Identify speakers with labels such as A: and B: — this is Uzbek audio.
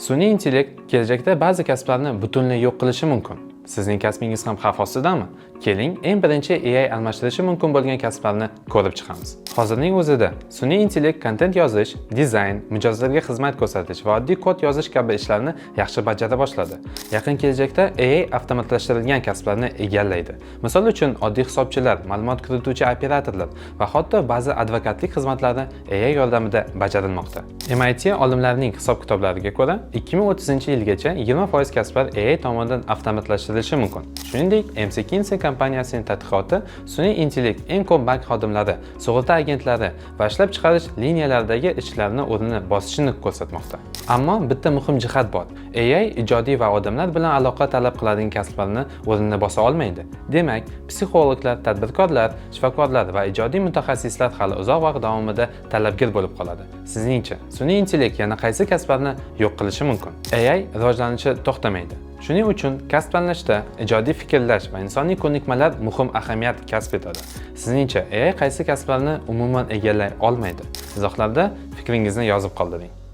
A: Sun'iy intellekt kelajakda ba'zi kasblarni butunlay yo'q qilishi mumkin. Sizning kasbingiz ham xavf ostidami? Keling, eng birinchi AI almashtirishi mumkin bo'lgan kasblarni ko'rib chiqamiz. Hozirning o'zida sun'iy intellekt kontent yozish, dizayn, mijozlarga xizmat ko'rsatish va oddiy kod yozish kabi ishlarni yaxshi bajara boshladi. Yaqin kelajakda AI avtomatlashtirilgan kasblarni egallaydi. Misol uchun, oddiy hisobchilar, ma'lumot kirituvchi operatorlar va hatto ba'zi advokatlik xizmatlarni AI yordamida bajarilmoqda. MIT olimlarining hisob-kitoblariga ko'ra, 2030-yilgacha 20% kasblar AI tomonidan avtomatlashtirilishi mumkin. Shuningdek, McKinsey kompaniyasining tadqiqoti sun'iy intellekt eng ko'p bank xodimlari, sug'urta agentlari va ishlab chiqarish liniyalaridagi ishlarni o'rnini bosishini ko'rsatmoqda. Ammo bitta muhim jihat bor. AI ijodiy va odamlar bilan aloqa talab qiladigan kasblarni o'rnini bosa olmaydi. Demak, psixologlar, tadbirkorlar, shifokorlar va ijodiy mutaxassislar hali uzoq vaqt davomida talabgir bo'lib qoladi. Sizningcha, sun'iy intellekt yana qaysi kasblarni yo'q qilishi mumkin? AI rivojlanishi to'xtamaydi. Shuning uchun kasb tanlashda ijodiy fikrlash va insoniy ko'nikmalar muhim ahamiyat kasb etadi. Sizningcha AI qaysi kasblarni umuman egallay olmaydi? Izohlarda fikringizni yozib qoldiring.